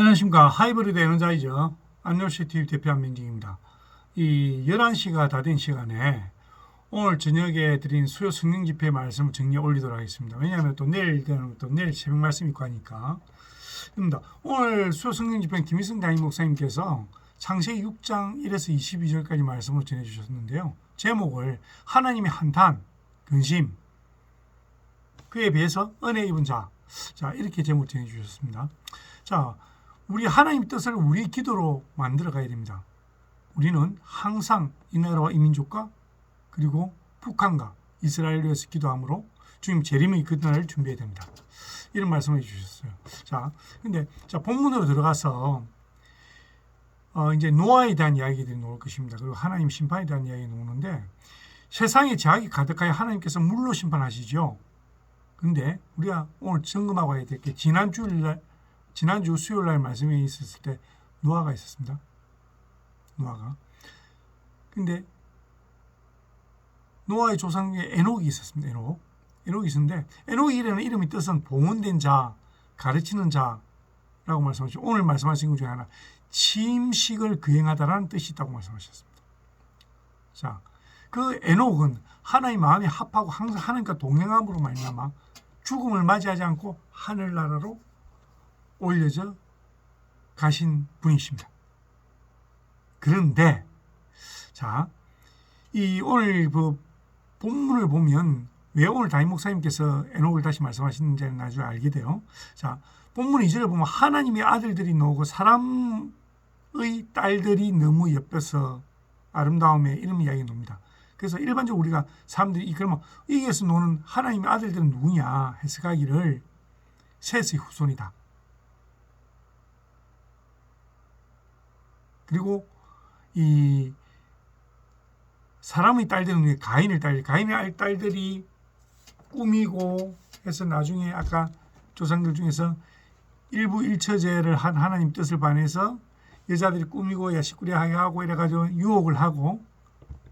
안녕하십니까. 하이브리드 에너자이저 안노시티브 대표 한민정입니다. 이 11시가 다 된 시간에 오늘 저녁에 드린 수요 성령 집회 말씀을 정리해 올리도록 하겠습니다. 왜냐하면 또 내일 새벽 말씀 있고 하니까. 그렇습니다. 오늘 수요 성령 집회는 김희성 담임 목사님께서 창세기 6장 1에서 22절까지 말씀을 전해주셨는데요. 제목을 하나님의 한탄, 근심, 그에 비해서 은혜 입은 자, 이렇게 제목을 전해주셨습니다. 자, 우리 하나님의 뜻을 우리의 기도로 만들어 가야 됩니다. 우리는 항상 이 나라와 이 민족과 그리고 북한과 이스라엘을 위해서 기도함으로 주님 재림의 그날을 준비해야 됩니다. 이런 말씀을 해주셨어요. 근데 본문으로 들어가서 이제 노아에 대한 이야기들이 나올 것입니다. 그리고 하나님 심판에 대한 이야기 나오는데 세상에 제약이 가득하여 하나님께서 물로 심판하시죠. 근데 우리가 오늘 점검하고 해야 될 게 지난주 수요일 날 말씀에 있었을 때 노아가 있었습니다. 노아가. 근데 노아의 조상 중에 에녹이 있었습니다. 에녹이 있었는데 에녹이라는 이름의 뜻은 봉헌된 자, 가르치는 자라고 말씀하셨죠. 오늘 말씀하신 것 중에 하나 침식을 거행하다라는 뜻이 있다고 말씀하셨습니다. 자, 그 에녹은 하나님 마음이 합하고 항상 하나님과 동행함으로 말미암아 죽음을 맞이하지 않고 하늘나라로 올려져 가신 분이십니다. 그런데 이 오늘 본문을 보면 왜 오늘 담임 목사님께서 에녹을 다시 말씀하시는지는 나중에 알게 돼요. 본문 2절을 보면 하나님의 아들들이 나오고 사람의 딸들이 너무 예뻐서 아름다움에 이런 이야기 나옵니다. 그래서 일반적으로 우리가 사람들이 그러면 여기에서 노는 하나님의 아들들은 누구냐 해석하기를 셋의 후손이다. 그리고 이 사람의 딸들은 가인의 딸들이 꾸미고 해서 나중에 아까 조상들 중에서 일부 일처제를 한 하나님 뜻을 반해서 여자들이 꾸미고 야식꾸리하게 하고 이래가지고 유혹을 하고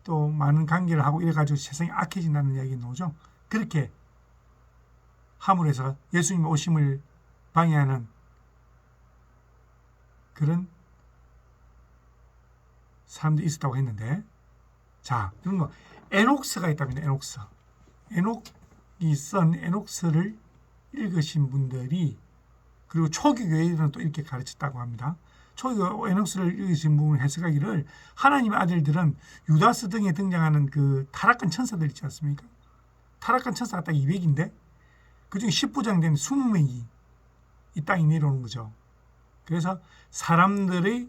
또 많은 관계를 하고 이래가지고 세상이 악해진다는 이야기 나오죠. 그렇게 함으로 해서 예수님의 오심을 방해하는 그런 사람들이 있었다고 했는데 그런 에녹스가 있답니다. 에녹이 쓴 에녹스를 읽으신 분들이 그리고 초기 교회들은 또 이렇게 가르쳤다고 합니다. 초기 에녹스를 읽으신 분은 해석하기를 하나님의 아들들은 유다스 등에 등장하는 그 타락한 천사들 있지 않습니까? 타락한 천사가 딱 200인데 그중에 10부장 된 20명이 이 땅에 내려오는 거죠. 그래서 사람의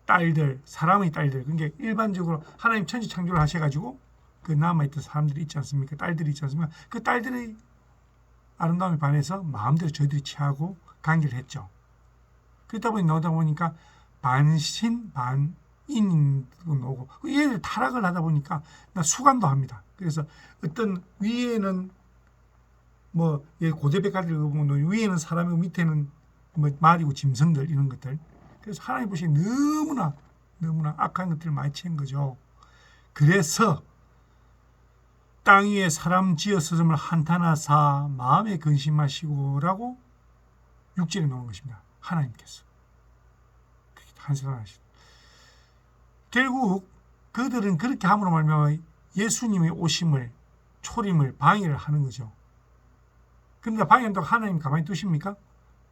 딸들, 그러니까 일반적으로 하나님 천지 창조를 하셔가지고 그 남아있던 사람들이 있지 않습니까? 딸들이 있지 않습니까? 그 딸들의 아름다움에 반해서 마음대로 저희들이 취하고 관계를 했죠. 그러다 보니까 반신, 반인도 오고 얘들 타락을 하다 보니까 수간도 합니다. 그래서 어떤 위에는 고대 백화들 보면 위에는 사람이고 밑에는 말이고 짐승들 이런 것들. 그래서 하나님 보시기에 너무나 악한 것들을 많이 취한 거죠. 그래서 땅 위에 사람 지었음을 한탄하사 마음에 근심하시고라고 6절에 나오는 것입니다. 하나님께서 한탄하시고 결국 그들은 그렇게 함으로 말미암아 예수님의 오심을 초림을 방해를 하는 거죠. 그런데 방해한다고 하나님 가만히 두십니까?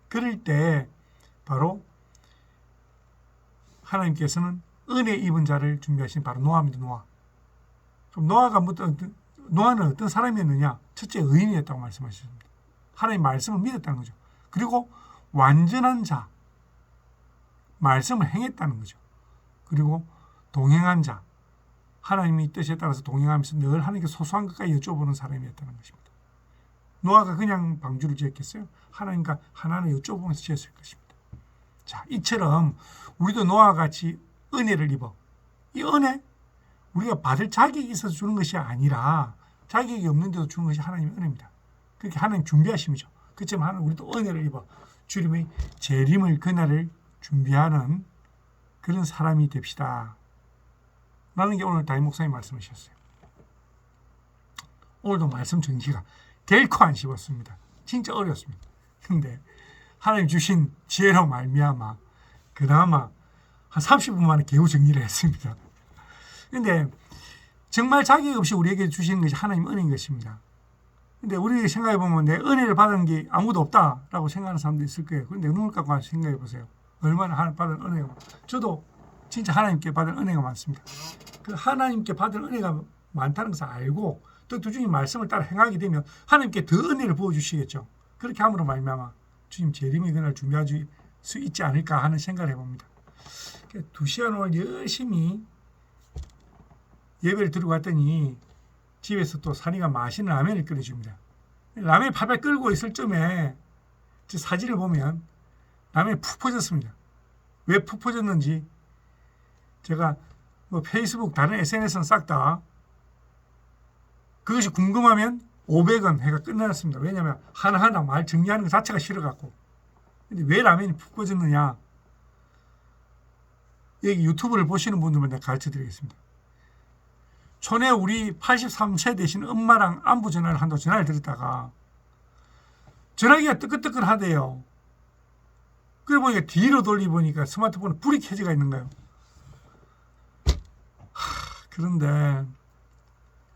그럴 때 바로 하나님께서는 은혜 입은 자를 준비하신 바로 노아입니다. 노아. 그럼 노아는 어떤 사람이었느냐? 첫째 의인이었다고 말씀하셨습니다. 하나님 말씀을 믿었다는 거죠. 그리고 완전한 자, 말씀을 행했다는 거죠. 그리고 동행한 자, 하나님의 뜻에 따라서 동행하면서 늘 하나님께 소소한 것까지 여쭤보는 사람이었다는 것입니다. 노아가 그냥 방주를 지었겠어요? 하나님과 하나는 여쭤보면서 지었을 것입니다. 이처럼 우리도 노아와 같이 은혜를 입어. 이 은혜 우리가 받을 자격이 있어서 주는 것이 아니라 자격이 없는데도 주는 것이 하나님의 은혜입니다. 그렇게 하나님 준비하심이죠. 그렇지만 하나님 우리도 은혜를 입어 주님의 재림을 그날을 준비하는 그런 사람이 됩시다. 라는 게 오늘 담임 목사님 말씀하셨어요. 오늘도 말씀 전시가 결코 안 쉬웠습니다. 진짜 어렵습니다. 근데 하나님 주신 지혜로 말미암아 그나마 한 30분 만에 겨우 정리를 했습니다. 근데 정말 자격 없이 우리에게 주시는 것이 하나님 은혜인 것입니다. 근데 우리 생각해 보면 내 은혜를 받은 게 아무도 없다라고 생각하는 사람도 있을 거예요. 그런데 눈을 감고 생각해 보세요. 얼마나 받은 은혜가. 저도 진짜 하나님께 받은 은혜가 많습니다. 그 하나님께 받은 은혜가 많다는 것을 알고 또 주님 말씀을 따라 행하게 되면 하나님께 더 은혜를 부어주시겠죠. 그렇게 함으로 말미암아 주님 재림의 그날 준비할 수 있지 않을까 하는 생각을 해봅니다. 2시간 오늘 열심히 예배를 드리고 왔더니 집에서 또 사리가 맛있는 라면을 끓여줍니다. 라면이 팔팔 끓고 있을 쯤에 제 사진을 보면 라면이 푹 퍼졌습니다. 왜 푹 퍼졌는지 제가 뭐 페이스북 다른 SNS는 싹 다 그것이 궁금하면 500원 해가 끝났습니다. 왜냐하면 하나하나 말 정리하는 것 자체가 싫어갖고. 근데 왜 라면이 푹 퍼졌느냐? 여기 유튜브를 보시는 분들은 내가 가르쳐 드리겠습니다. 전에 우리 83세 되신 엄마랑 안부 전화를 한다고 전화를 드렸다가 전화기가 뜨끈뜨끈하대요. 그래 보니까 뒤로 돌리보니까 스마트폰에 불이 켜져가 있는 거예요. 그런데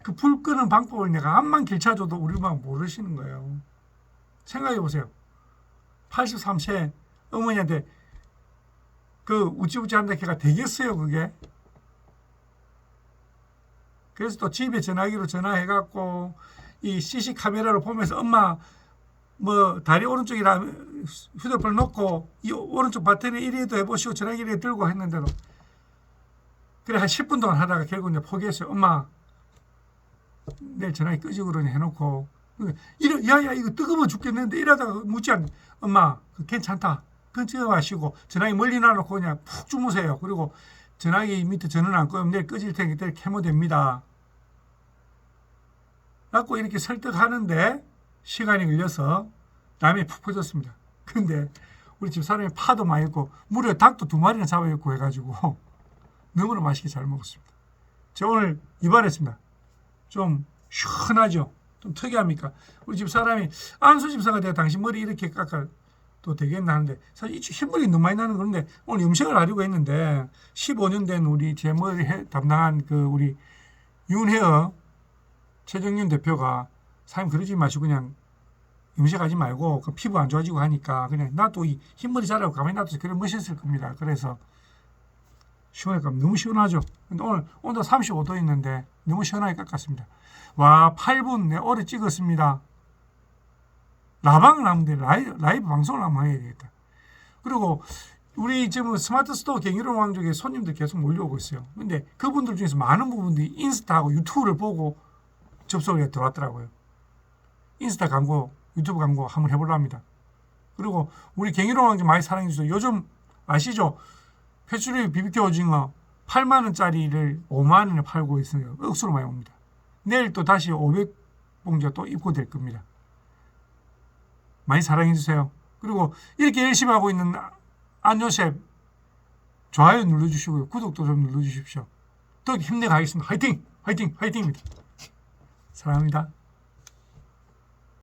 그 불 끄는 방법을 내가 암만 길쳐줘도 우리 엄마가 모르시는 거예요. 생각해 보세요. 83세 어머니한테 그 우찌우찌 한다 걔가 되겠어요 그게? 그래서 또 집에 전화기로 전화해갖고 이 CC 카메라로 보면서 엄마 뭐 다리 오른쪽이라 휴대폰을 놓고 이 오른쪽 버튼에 이리도 해보시고 전화기를 들고 했는데도 그래 한 10분 동안 하다가 결국 이제 포기했어요. 엄마 내일 전화기 끄지 그러니 해놓고 야야 이거 뜨거워 죽겠는데 이러다가 묻지 않 엄마 괜찮다 끊지 마시고 전화기 멀리 놔놓고 그냥 푹 주무세요. 그리고 전화기 밑에 전원 안 끄면 내일 꺼질 테니까 내일 켜면 됩니다. 라고 이렇게 설득하는데 시간이 걸려서 라면이 푹 퍼졌습니다. 근데 우리 집 사람이 파도 많이 있고 무려 닭도 2마리나 잡아있고 해가지고 너무나 맛있게 잘 먹었습니다. 제가 오늘 이발했습니다. 좀 시원하죠? 좀 특이합니까? 우리 집 사람이 안수 집사가 내가 당신 머리 이렇게 깎아 또 되겠나 하는데 사실 흰머리 너무 많이 나는 그런데 오늘 염색을 하려고 했는데 15년 된 우리 제 머리 담당한 그 우리 윤헤어 최정윤 대표가 사장님 그러지 마시고 그냥 염색하지 말고 그 피부 안 좋아지고 하니까 그냥 나도 이 흰머리 자라고 가만히 놔둬서 그래 멋있을 겁니다. 그래서 시원하니까 너무 시원하죠. 근데 오늘 온도 35도 있는데 너무 시원하게 깎았습니다. 와 8분 내 오래 찍었습니다. 라방을 하면 돼. 라이브 방송을 한번 해야 되겠다. 그리고 우리 지금 스마트 스토어 경희롱 왕족에 손님들 계속 몰려오고 있어요. 근데 그분들 중에서 많은 부분들이 인스타하고 유튜브를 보고 접속에 들어왔더라고요. 인스타 광고, 유튜브 광고 한번 해보려 합니다. 그리고 우리 경희롱 왕족 많이 사랑해주세요. 요즘 아시죠? 회수리 BBQ 오징어 8만원짜리를 5만원에 팔고 있어요. 억수로 많이 옵니다. 내일 또 다시 500봉지가 또 입고될 겁니다. 많이 사랑해주세요. 그리고 이렇게 열심히 하고 있는 안요셉 좋아요 눌러주시고요. 구독도 좀 눌러주십시오. 더 힘내가겠습니다. 화이팅! 화이팅! 화이팅입니다. 사랑합니다.